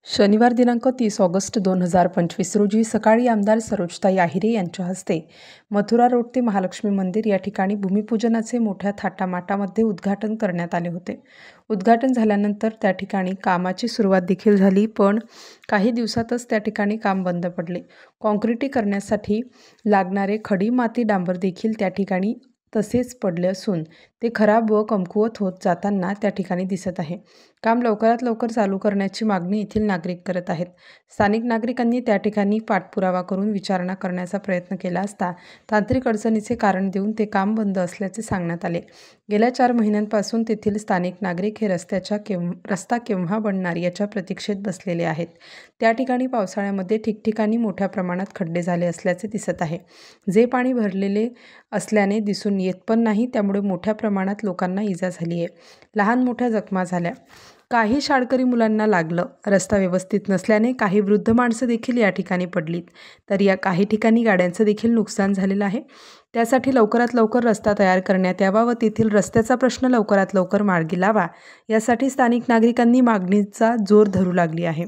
शनिवार दिनांक 30 ऑगस्ट 2025 रोजी सकाळी आमदार सरोजताई आहिरे यांच्या हस्ते मथुरा रोड ते महालक्ष्मी मंदिर या ठिकाणी भूमिपूजनाचे मोठ्या थाटामाटामध्ये उद्घाटन करण्यात आले होते। उद्घाटन झाल्यानंतर त्या ठिकाणी कामाची सुरुवात देखील झाली, पण काही दिवसातच त्या ठिकाणी काम बंद पडले। काँक्रिटीकरणासाठी लागणारे खडी, माती, डांबर देखील त्या ठिकाणी तसेच पडले असून ते खराब व कमकुवत होत जाताना त्या ठिकाणी दिसत आहे। काम लवकरात लवकर चालू करण्याची मागणी येथील नागरिक करत आहेत। स्थानिक नागरिकांनी त्या ठिकाणी पाठपुरावा करून विचारणा करण्याचा प्रयत्न केला असता तांत्रिक अडचणीचे कारण देऊन ते काम बंद असल्याचे सांगण्यात आले। गेल्या 4 महिन्यांपासून तेथील स्थानिक नागरिक हे रस्ता केव्हा बनणार याच्या प्रतीक्षेत बसलेले आहेत। त्या ठिकाणी पावसाळ्यामध्ये ठिकठिकाणी मोठ्या प्रमाणात खड्डे झाले असल्याचे दिसत आहे, जे पाणी भरलेले असल्याने दिसून येत पण नाही, त्यामुळे मोठ्या प्रमाणात लोकांना इजा झाली आहे। लहान मोठ्या जखमा झाल्या, काही शाळकरी मुलांना लागलं। रस्ता व्यवस्थित नसल्याने काही वृद्ध माणसं देखील या ठिकाणी पडलीत, तर या काही ठिकाणी गाड्यांचं देखील नुकसान झालेलं आहे। त्यासाठी लवकरात लवकर रस्ता तयार करण्यात यावा व तेथील रस्त्याचा प्रश्न लवकरात लवकर मार्गी लावा, यासाठी स्थानिक नागरिकांनी मागणीचा जोर धरू लागली आहे।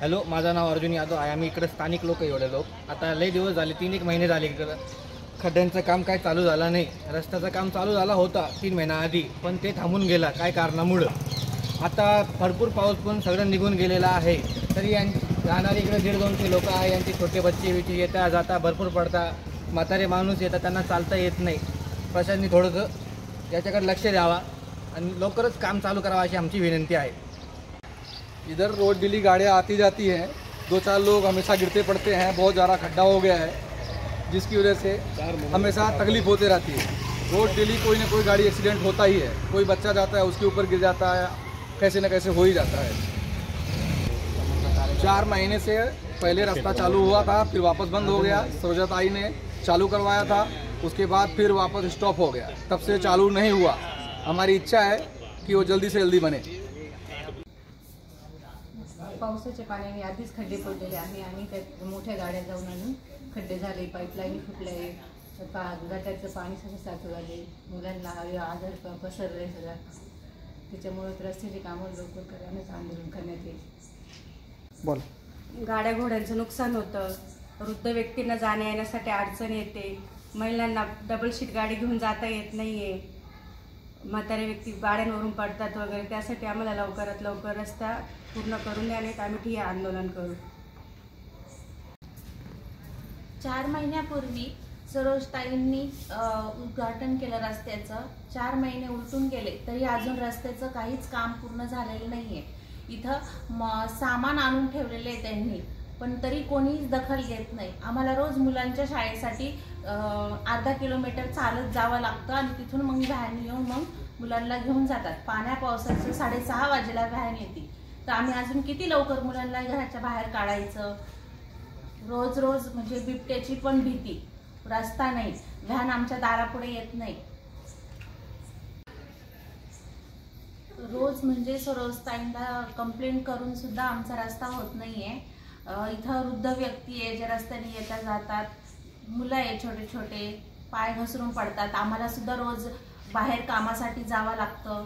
हॅलो, माझं नाव अर्जुन यादव आहे। आम्ही इकडे स्थानिक लोक एवढे लोक आता लई दिवस झाले, 3-1 महिने झाले इकडं खड्ड्यांचं काम काय चालू झालं नाही। रस्त्याचं काम चालू झाला होता 3 महिन्याआधी, पण ते थांबून गेला काय कारणामुळं। आता भरपूर पाऊस पण सगळं निघून गेलेला आहे, तरी राहणारे इकडे 150-200 लोक आहे। यांचे छोटे बच्चे विचे येता जाता भरपूर पडता, म्हातारे माणूस येतात, त्यांना चालता येत नाही। प्रशासनाने थोडंसं याच्याकडे लक्ष द्यावा आणि लवकरच काम चालू करावं अशी आमची विनंती आहे। इधर रोज डेली गाड़ियाँ आती जाती हैं, 2-4 लोग हमेशा गिरते पड़ते हैं। बहुत ज़्यादा खड्डा हो गया है, जिसकी वजह से हमेशा तकलीफ होती रहती है। रोज डेली कोई ना कोई गाड़ी एक्सीडेंट होता ही है, कोई बच्चा जाता है उसके ऊपर गिर जाता है, कैसे न कैसे हो ही जाता है। 4 महीने से पहले रास्ता चालू हुआ था, फिर वापस बंद हो गया। सरोजताई ने चालू करवाया था, उसके बाद फिर वापस स्टॉप हो गया, तब से चालू नहीं हुआ। हमारी इच्छा है कि वो जल्दी से जल्दी बने। पावसाच्या पाण्याने आधीच खड्डे पडलेले आहे आणि त्यात मोठ्या गाड्या जाऊन आणून खड्डे झाले, पाईपलाईन फुटले, गटारचं पाणी सगळं साचू लागले, मुलांना आजार पसरले सगळं। त्याच्यामुळे रस्त्याची कामं लवकर करण्याचं आंदोलन करण्यात येईल। बोल। गाड्या घोड्यांचं नुकसान होतं, वृद्ध व्यक्तींना जाण्या येण्यासाठी अडचण येते, महिलांना डबल शीट गाडी घेऊन जाता येत नाही आहे, म्हातारे व्यक्ती गाड्यांवरून पडतात वगैरे। त्यासाठी आम्हाला लवकरात लवकर रस्ता पूर्ण करून द्या, नाही तर आम्ही ठिय्या आंदोलन करू। 4 महिन्यापूर्वी सरोजताईंनी उद्घाटन केलं रस्त्याचं। 4 महिने उलटून गेले तरी अजून रस्त्याचं काहीच काम पूर्ण झालेलं नाही आहे। इथं सामान आणून ठेवलेले आहे त्यांनी, पण तरी कोणीच दखल घेत नाही। आम्हाला रोज मुलांच्या शाळेसाठी अर्धा किलोमीटर चालत जावं लागतं आणि तिथून मग व्हॅन येऊन मग मुलांना घेऊन जातात। पाण्या पावसाचं 6:30 वाजेला व्हॅन येते, तर आम्ही अजून किती लवकर मुलांना घराच्या बाहेर काढायचं। रोज रोज म्हणजे बिबट्याची पण भीती, रस्ता नाही, व्हॅन आमच्या दारापुढे येत नाही। रोज म्हणजे सरोजताईंना कंप्लेंट करून सुद्धा आमचा रस्ता होत नाहीये। इथं वृद्ध व्यक्ती आहे जे रस्त्याने येता जातात, मुलं आहे छोटे छोटे, पाय घसरून पडतात। आम्हाला सुद्धा रोज बाहेर कामासाठी जावं लागतं,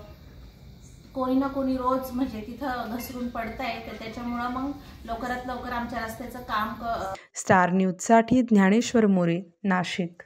कोणी ना कोणी रोज म्हणजे तिथं घसरून पडतंय, तर त्याच्यामुळं मग लवकरात लवकर आमच्या रस्त्याचं काम स्टार न्यूजसाठी ज्ञानेश्वर मोरे, नाशिक।